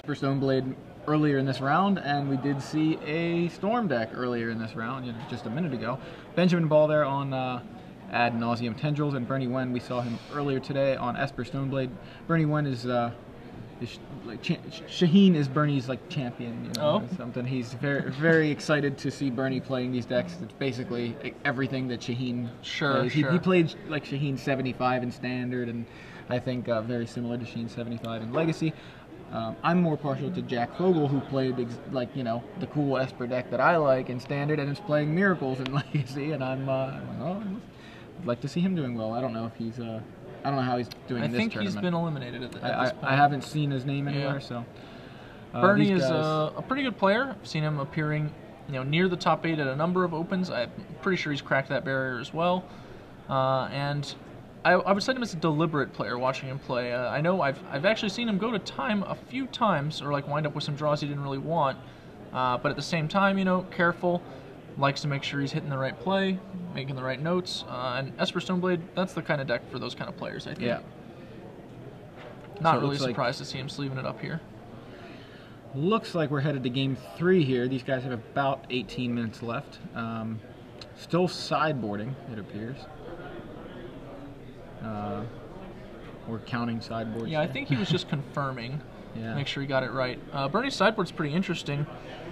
Esper Stoneblade earlier in this round, and we did see a Storm deck earlier in this round, just a minute ago. Benjamin Ball there on Ad Nauseam Tendrils, and Bernie Wen, we saw him earlier today on Esper Stoneblade. Bernie Wen is like Shaheen is Bernie's like champion, something. He's very excited to see Bernie playing these decks. It's basically everything that Shaheen plays. He played like Shaheen 75 in Standard, and I think very similar to Shaheen 75 in Legacy. I'm more partial to Jack Fogel, who played the cool Esper deck that I like in Standard, and is playing Miracles in Legacy, and I'd like to see him doing well. I don't know if he's I don't know how he's doing in this tournament. I think he's been eliminated at this point. I haven't seen his name anywhere, so. Bernie is a pretty good player. I've seen him appearing, near the top 8 at a number of opens. I'm pretty sure he's cracked that barrier as well. And I would cite him as a deliberate player watching him play. I know I've actually seen him go to time a few times, or like wind up with some draws he didn't really want. But at the same time, careful. Likes to make sure he's hitting the right play, making the right notes. And Esper Stoneblade, that's the kind of deck for those kind of players, I think. Yeah. Not really surprised to see him sleeving it up here. Looks like we're headed to game 3 here. These guys have about 18 minutes left. Still sideboarding, it appears. We're counting sideboards. Yeah, I think he was just confirming. Yeah. Make sure he got it right. Bernie's sideboard's pretty interesting.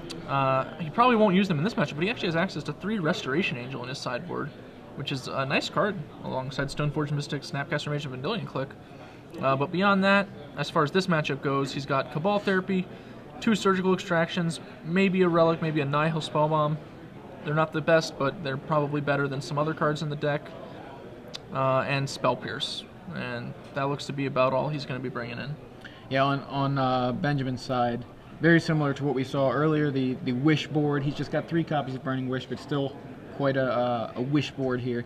He probably won't use them in this matchup, but he actually has access to 3 Restoration Angel in his sideboard, which is a nice card alongside Stoneforge Mystic, Snapcaster Mage, and Vendilion Click. But beyond that, as far as this matchup goes, he's got Cabal Therapy, 2 Surgical Extractions, maybe a Relic, maybe a Nihil Spellbomb. They're not the best, but they're probably better than some other cards in the deck. And Spell Pierce. And that looks to be about all he's going to be bringing in. Yeah, on Benjamin's side, very similar to what we saw earlier, the Wish board. He's just got 3 copies of Burning Wish, but still quite a Wish board here.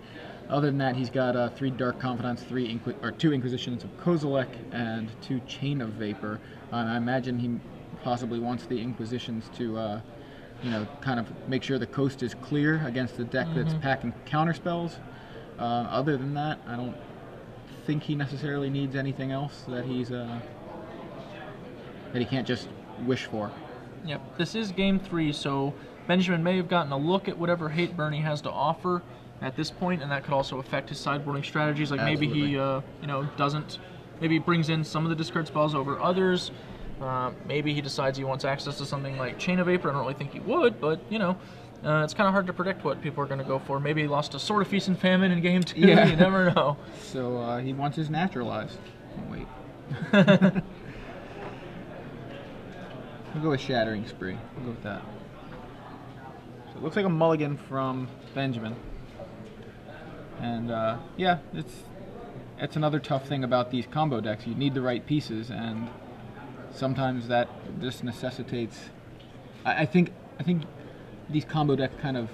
Other than that, he's got 3 Dark Confidants, 2 Inquisitions of Kozilek, and 2 Chain of Vapor. And I imagine he possibly wants the Inquisitions to, kind of make sure the coast is clear against the deck that's packing counter spells. Other than that, I don't think he necessarily needs anything else that he's that he can't just wish for. Yep, this is game 3, so Benjamin may have gotten a look at whatever hate Bernie has to offer at this point, and that could also affect his sideboarding strategies. Like maybe he, doesn't, maybe he brings in some of the discard spells over others. Maybe he decides he wants access to something like Chain of Vapor. I don't really think he would, but it's kind of hard to predict what people are going to go for. Maybe he lost a Sword of Feast and Famine in game 2. Yeah. You never know. So he wants his Naturalized. Oh, wait. We'll go with Shattering Spree. We'll go with that. So it looks like a mulligan from Benjamin. And yeah, it's another tough thing about these combo decks. You need the right pieces, and sometimes that just necessitates. I think these combo decks kind of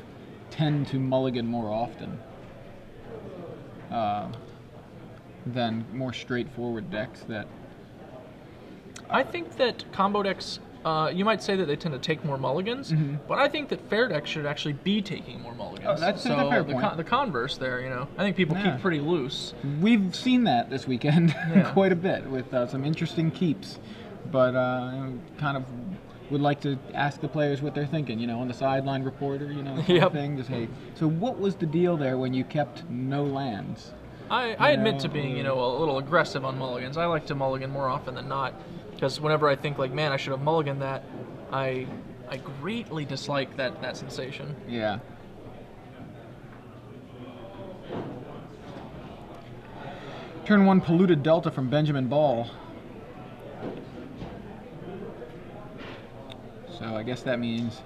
tend to mulligan more often than more straightforward decks that. I think that combo decks. You might say that they tend to take more mulligans, but I think that fair decks should actually be taking more mulligans. Oh, that's a fair point. The converse there, I think people keep pretty loose. We've seen that this weekend quite a bit with some interesting keeps, but kind of would like to ask the players what they're thinking, on the sideline reporter, thing. Just, hey, so what was the deal there when you kept no lands? I admit to being, a little aggressive on mulligans. I like to mulligan more often than not. Because whenever I think, like, man, I should have mulliganed that, I greatly dislike that sensation. Yeah. Turn 1, Polluted Delta from Benjamin Ball. So I guess that means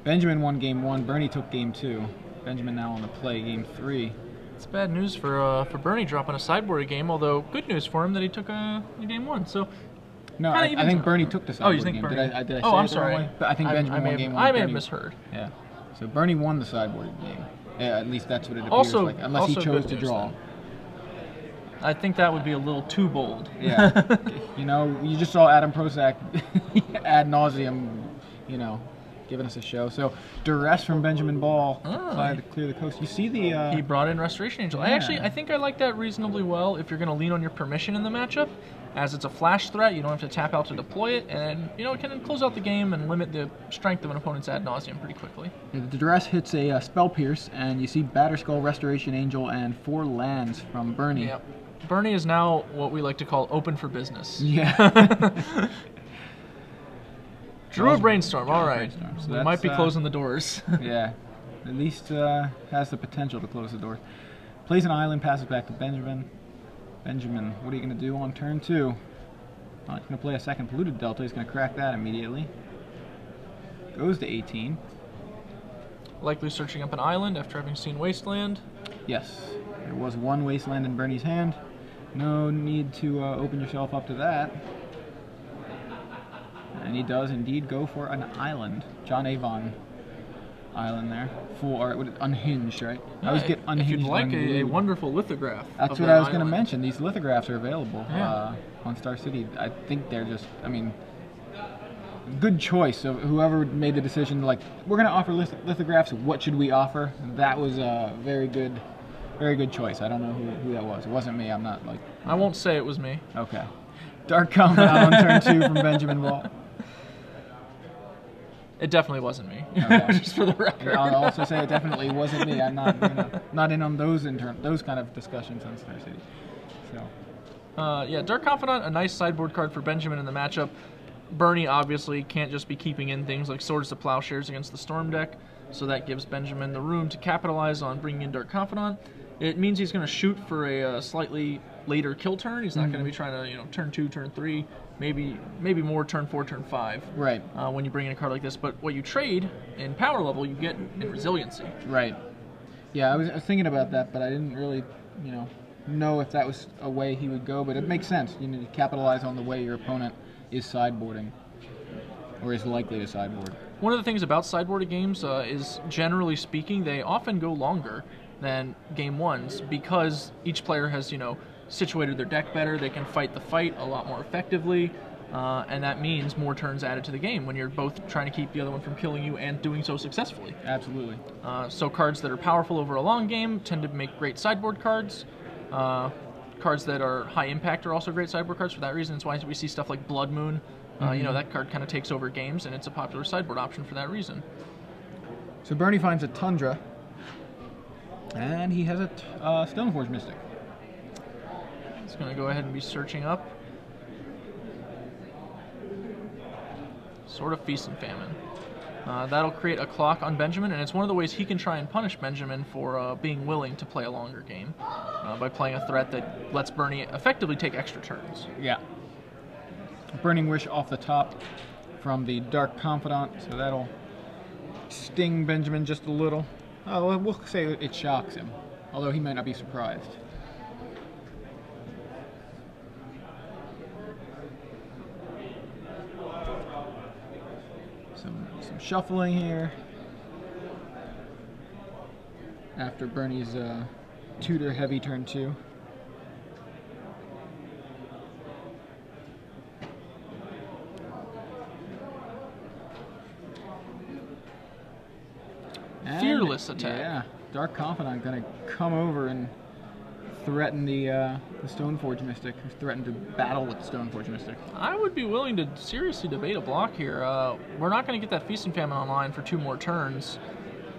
Benjamin won game 1, Bernie took game 2. Benjamin now on the play game 3. It's bad news for Bernie dropping a sideboard game, although good news for him that he took game 1. So. No, I think Bernie took the sideboard game. Bernie. Did I say I'm it sorry. The wrong way? But I think Benjamin won game 1. I may have misheard. Yeah. So Bernie won the sideboard game. Yeah, at least that's what it appears like. Unless he chose to draw. Then. I think that would be a little too bold. Yeah. You just saw Adam Prosak ad nauseum, giving us a show. So Duress from Benjamin Ball to clear the coast. You see the he brought in Restoration Angel. Yeah. I think I like that reasonably well if you're going to lean on your permission in the matchup. As it's a flash threat, you don't have to tap out to deploy it, and it can close out the game and limit the strength of an opponent's ad nauseam pretty quickly. The duress hits a Spell Pierce, and you see Batterskull, Restoration Angel, and 4 lands from Bernie. Yep. Bernie is now what we like to call open for business. Yeah. Drew a Brainstorm, all right. So we might be closing the doors. Yeah, at least has the potential to close the door. Plays an island, passes back to Benjamin. Benjamin, what are you going to do on turn 2? He's going to play a second Polluted Delta. He's going to crack that immediately. Goes to 18. Likely searching up an island after having seen Wasteland. Yes, there was 1 Wasteland in Bernie's hand. No need to open yourself up to that. And he does indeed go for an island. John Avon island there. Full art, unhinged, right? Yeah, I always get unhinged. If you'd like a wonderful lithograph. That's what I was going to mention. These lithographs are available on Star City. I think they're just, good choice of whoever made the decision, like, we're going to offer lithographs, what should we offer? That was a very good choice. I don't know who that was. It wasn't me. I'm not like... I won't say it was me. Okay. Dark Commandant on turn 2 from Benjamin Wall. It definitely wasn't me. Okay. Just for the record. I'll also say it definitely wasn't me. I'm not, not in on those kind of discussions on Star City. So. Yeah, Dark Confidant, a nice sideboard card for Benjamin in the matchup. Bernie obviously can't just be keeping in things like Swords to Plowshares against the Storm deck, so that gives Benjamin the room to capitalize on bringing in Dark Confidant. It means he's going to shoot for a slightly later kill turn. He's not going to be trying to, turn 2, turn 3, maybe more turn 4, turn 5. Right. When you bring in a card like this, but what you trade in power level, you get in resiliency. Right. Yeah, I was thinking about that, but I didn't really, know if that was a way he would go. But it makes sense. You need to capitalize on the way your opponent is sideboarding, or is likely to sideboard. One of the things about sideboarded games is, generally speaking, they often go longer than game 1s because each player has, situated their deck better. They can fight the fight a lot more effectively, and that means more turns added to the game when you're both trying to keep the other one from killing you and doing so successfully. Absolutely. So cards that are powerful over a long game tend to make great sideboard cards. Cards that are high impact are also great sideboard cards. For that reason, it's why we see stuff like Blood Moon. That card kind of takes over games, and it's a popular sideboard option for that reason. So Bernie finds a Tundra, and he has a Stoneforge Mystic. He's going to go ahead and be searching up. Sort of Feast and Famine. That'll create a clock on Benjamin, and it's one of the ways he can try and punish Benjamin for being willing to play a longer game by playing a threat that lets Bernie effectively take extra turns. Yeah. Burning Wish off the top from the Dark Confidant, so that'll sting Benjamin just a little. Oh, we'll say it shocks him, although he might not be surprised. Some shuffling here after Bernie's tutor heavy turn 2. Fearless attack. Yeah, Dark Confidant gonna come over and threaten the Stoneforge Mystic, threaten to battle with the Stoneforge Mystic. I would be willing to seriously debate a block here. We're not going to get that Feast and Famine online for 2 more turns,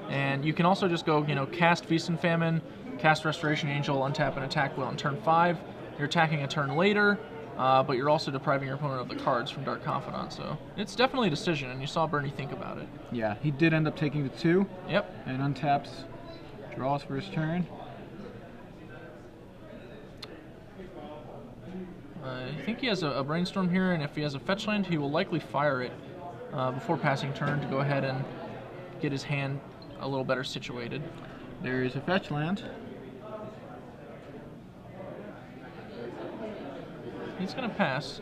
and you can also just go, cast Feast and Famine, cast Restoration Angel, untap and attack on turn 5. You're attacking a turn later, but you're also depriving your opponent of the cards from Dark Confidant, so it's definitely a decision, and you saw Bernie think about it. Yeah, he did end up taking the 2. Yep. And untaps, draws for his turn. I think he has a Brainstorm here, and if he has a fetch land, he will likely fire it before passing turn to go ahead and get his hand a little better situated. There is a fetch land. He's going to pass.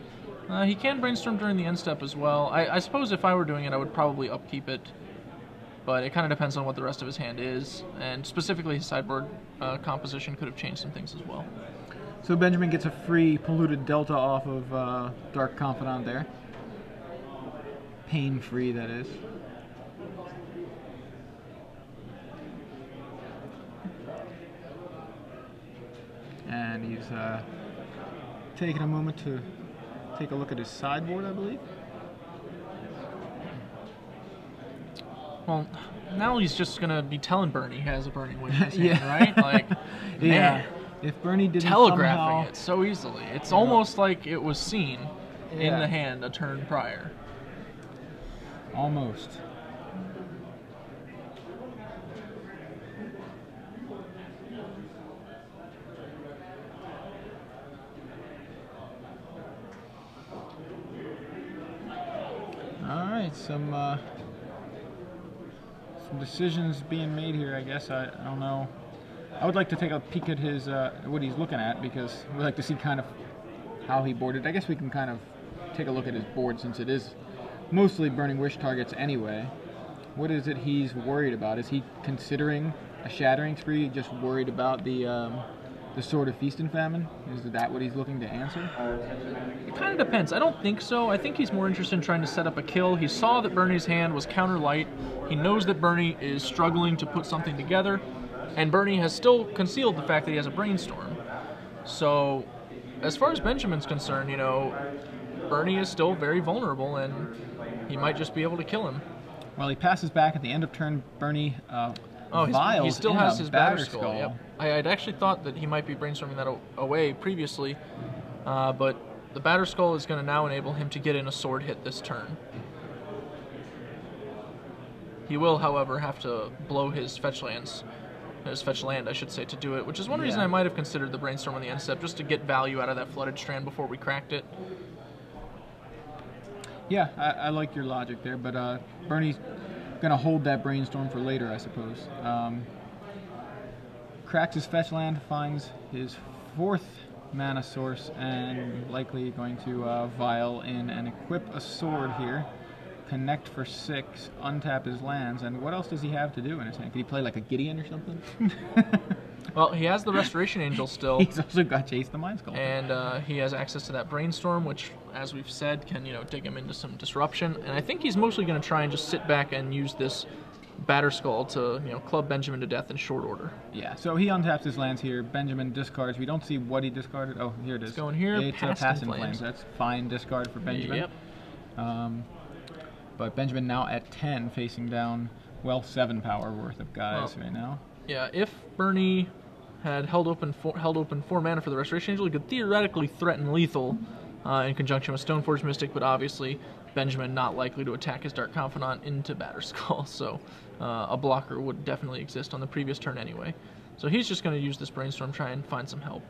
He can Brainstorm during the end step as well. I suppose if I were doing it, I would probably upkeep it, but it kind of depends on what the rest of his hand is, and specifically his sideboard composition could have changed some things as well. So Benjamin gets a free Polluted Delta off of Dark Confidant there. Pain-free, that is. And he's taking a moment to take a look at his sideboard, I believe. Well, now he's just gonna be telling Bernie he has a Burning Wish in his hand, right? Like, yeah. Man, if Bernie didn't telegraphing it so easily, it's almost like it was seen in the hand a turn prior. Almost. All right, some decisions being made here, I guess. I don't know. I would like to take a peek at his what he's looking at, because we like to see kind of how he boarded. I guess we can kind of take a look at his board, since it is mostly Burning Wish targets anyway. What is it he's worried about? Is he considering a shattering spree, just worried about the Sword of Feast and Famine? Is that what he's looking to answer? It kind of depends. I don't think so. I think he's more interested in trying to set up a kill. He saw that Bernie's hand was counter light. He knows that Bernie is struggling to put something together, and Bernie has still concealed the fact that he has a Brainstorm. So, as far as Benjamin's concerned, you know, Bernie is still very vulnerable, and he might just be able to kill him. Well, he passes back at the end of turn. Bernie he still has his Batterskull. Yep. I'd actually thought that he might be brainstorming that away previously, but the Batterskull is going to now enable him to get in a sword hit this turn. He will, however, have to blow his fetch land, I should say, to do it, which is one reason I might have considered the Brainstorm on the end step, just to get value out of that Flooded Strand before we cracked it. Yeah, I like your logic there, but Bernie's going to hold that Brainstorm for later, I suppose. Cracks his fetch land, finds his 4th mana source, and likely going to vial in and equip a sword here. Connect for 6, untap his lands, and what else does he have to do in his hand? Could he play like a Gideon or something? Well, he has the Restoration Angel still. He's also got Chase the Mind Sculptor. And he has access to that Brainstorm, which, as we've said, can, you know, dig him into some disruption. And I think he's mostly going to try and just sit back and use this Batterskull to, you know, club Benjamin to death in short order. Yeah, so he untaps his lands here. Benjamin discards. We don't see what he discarded. Oh, here it is. It's going here. It's Passing Flames. That's fine discard for Benjamin. Yep. But Benjamin now at 10, facing down, well, 7 power worth of guys right now. Yeah, if Bernie had held open 4 mana for the Restoration Angel, he could theoretically threaten lethal in conjunction with Stoneforge Mystic, but obviously Benjamin not likely to attack his Dark Confidant into Batterskull, so a blocker would definitely exist on the previous turn anyway. So he's just going to use this Brainstorm, try and find some help.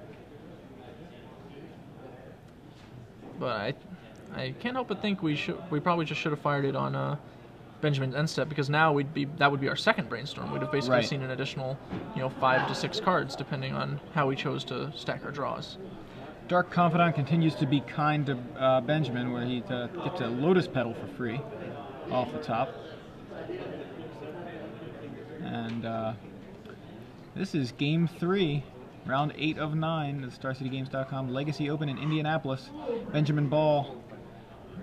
But I can't help but think we probably just should have fired it on Benjamin's end step, because now that would be our second Brainstorm. We'd have basically seen an additional, you know, 5 to 6 cards depending on how we chose to stack our draws. Dark Confidant continues to be kind to Benjamin, where he gets a Lotus Petal for free off the top. And this is Game 3, Round 8 of 9 of StarCityGames.com Legacy Open in Indianapolis. Benjamin Ball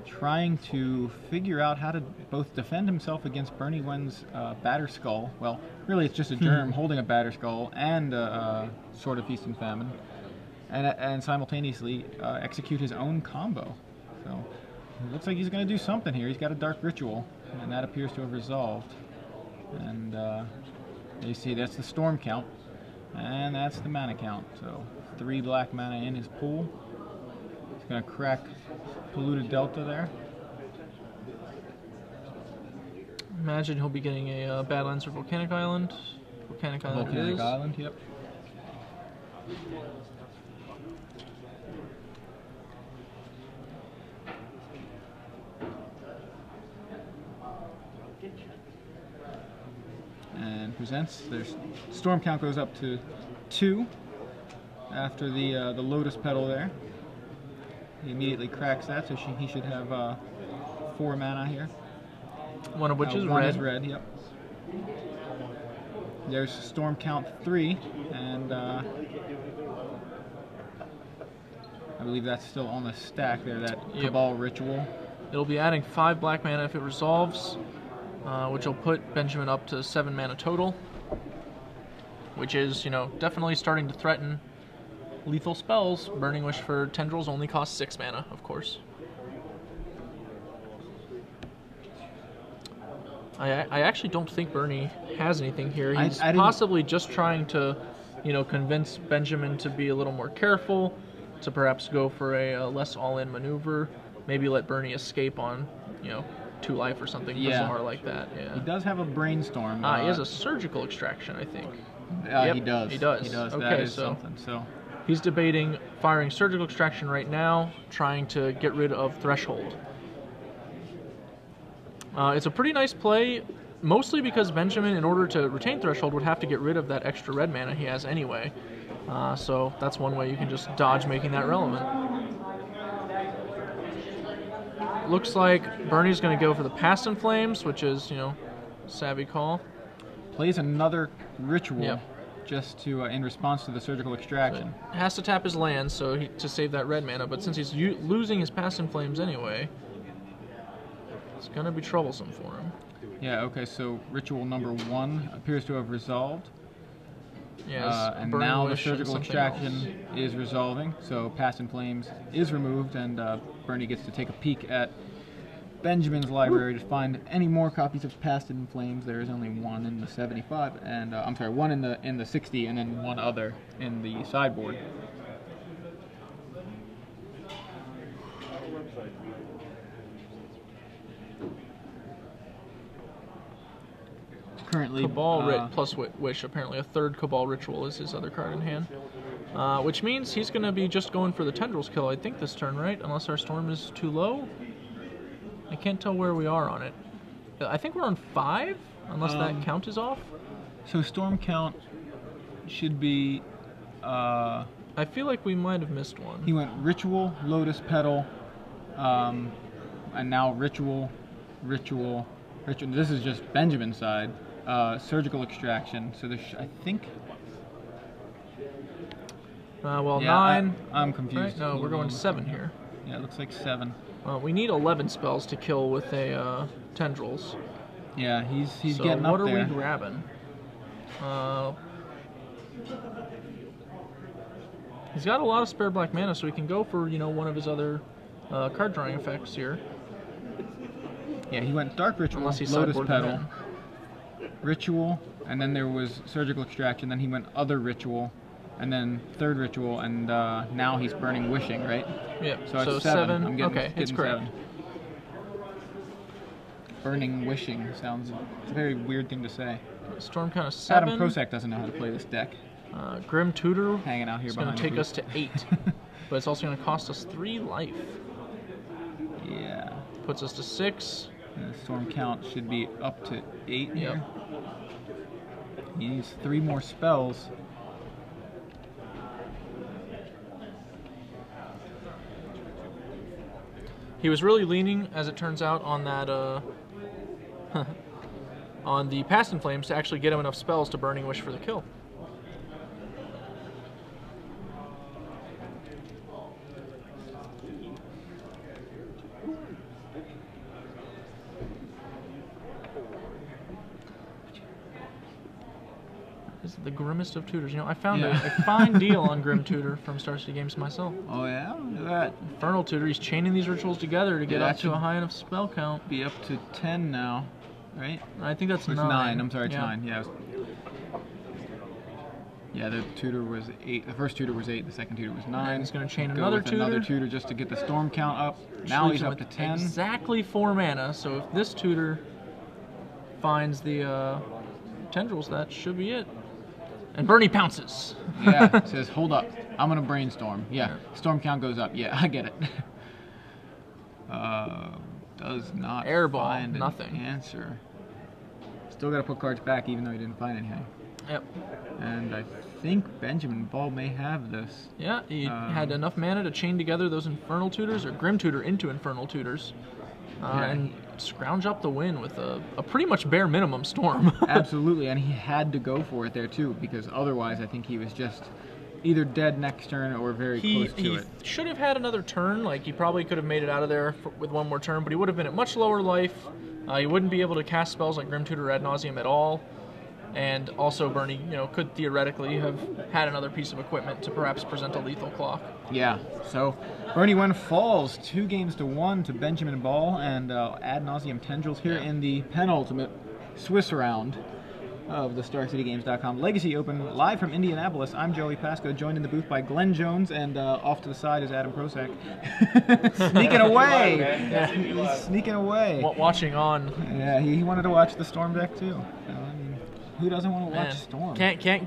trying to figure out how to both defend himself against Bernie Wen's Batterskull. Well, really it's just a germ holding a Batterskull and a Sword of Feast and Famine, and simultaneously execute his own combo. So it looks like he's going to do something here. He's got a Dark Ritual, and that appears to have resolved. And you see that's the Storm count, and that's the mana count. So 3 black mana in his pool. He's going to crack Polluted Delta there. Imagine he'll be getting a Badlands or Volcanic Island. Volcanic Island, yep. And presents. There's Storm count goes up to 2 after the Lotus Petal there. He immediately cracks that, so he should have 4 mana here. One of which is red. One is red, yep. There's Storm count 3, and I believe that's still on the stack there, that Cabal Ritual. It'll be adding 5 black mana if it resolves, which will put Benjamin up to 7 mana total, which is, you know, definitely starting to threaten lethal spells. Burning Wish for Tendrils only costs 6 mana, of course. I actually don't think Bernie has anything here. He's I possibly just trying to, convince Benjamin to be a little more careful, to perhaps go for a less all-in maneuver, maybe let Bernie escape on, 2 life or something bizarre like that. Yeah. He does have a brainstorm. He has a surgical extraction, I think. Yep, he does. He does. He does. Okay, that is so something. So he's debating firing surgical extraction right now, trying to get rid of threshold. It's a pretty nice play, mostly because Benjamin, in order to retain threshold, would have to get rid of that extra red mana he has anyway. So that's one way you can just dodge making that relevant. Looks like Bernie's going to go for the Past in Flames, which is, savvy call. Plays another ritual just to in response to the surgical extraction. So has to tap his land to save that red mana, but since he's losing his Past in Flames anyway, it's going to be troublesome for him. Yeah, okay, so ritual number 1 appears to have resolved. Yeah, and now the surgical extraction is resolving, so Past in Flames is removed, and Bernie gets to take a peek at Benjamin's library to find any more copies of Past in Flames. There is only 1 in the 75, and I'm sorry, 1 in the 60, and then 1 other in the sideboard. Currently, Cabal plus Wish. Apparently, a 3rd Cabal Ritual is his other card in hand, which means he's going to be just going for the Tendrils kill, I think, this turn, right? Unless our Storm is too low. I can't tell where we are on it. I think we're on 5, unless that count is off. So Storm count should be. I feel like we might have missed one. He went Ritual, Lotus Petal, and now Ritual. This is just Benjamin's side. Surgical extraction. So there's, I think. Well, yeah, 9. I'm confused. Right? No, we're going 7 here. Yeah, it looks like 7. Well, we need 11 spells to kill with a Tendrils. Yeah, he's so getting up there. what are we grabbing? He's got a lot of spare black mana, so he can go for one of his other card drawing effects here. Yeah, he went Dark Ritual, Unless he Lotus sideboarded Petal, in. Ritual, and then there was Surgical Extraction, then he went Other Ritual, and then 3rd Ritual, and now he's burning Wishing, right? Yep, so it's 7. I'm getting, okay, it's correct. 7. Burning Wishing sounds, it's a very weird thing to say. Storm count of 7. Adam Prosak doesn't know how to play this deck. Grim Tutor hanging out here is going to take us to 8, but it's also going to cost us 3 life. Yeah. Puts us to 6. And the Storm count should be up to 8 here. He needs 3 more spells. He was really leaning, as it turns out, on that on the Past in Flames to actually get him enough spells to Burning Wish for the kill. This is the grimmest of tutors. I found a fine deal on Grim Tutor from Star City Games myself. Oh yeah? Look at that. Infernal Tutor, he's chaining these rituals together to get up to a high enough spell count. Be up to 10 now, right? I think that's 9. It's 9, I'm sorry, it's 9, yeah. Yeah, the tutor was 8. The first tutor was 8, the second tutor was 9. And he's going to chain Go another with tutor. Another tutor just to get the storm count up. Now he's up to 10. Exactly 4 mana, so if this tutor finds the tendrils, that should be it. And Bernie pounces. Yeah, says, hold up, I'm going to brainstorm. Yeah, storm count goes up. Yeah, I get it. Does not Airball, find nothing. An answer. Still got to put cards back even though he didn't find anything. Yep. And I think Benjamin Ball may have this. Yeah, he had enough mana to chain together those Infernal Tutors, or Grim Tutor into Infernal Tutors, and scrounge up the win with a pretty much bare minimum storm. Absolutely, and he had to go for it there too, because otherwise I think he was just either dead next turn or very close to it. He should have had another turn. Like, he probably could have made it out of there with one more turn, but he would have been at much lower life. He wouldn't be able to cast spells like Grim Tutor ad nauseum at all. And also Bernie, could theoretically have had another piece of equipment to perhaps present a lethal clock. Yeah, so Bernie Wen falls 2-1 to Benjamin Ball and ad nauseum tendrils here in the penultimate Swiss round of the StarCityGames.com Legacy Open, live from Indianapolis. I'm Joey Pasco, joined in the booth by Glenn Jones, and off to the side is Adam Prosak. Sneaking away! Yeah. He's sneaking away. Watching on. Yeah, he wanted to watch the Storm deck too. So, I mean, who doesn't want to watch Storm? Can't get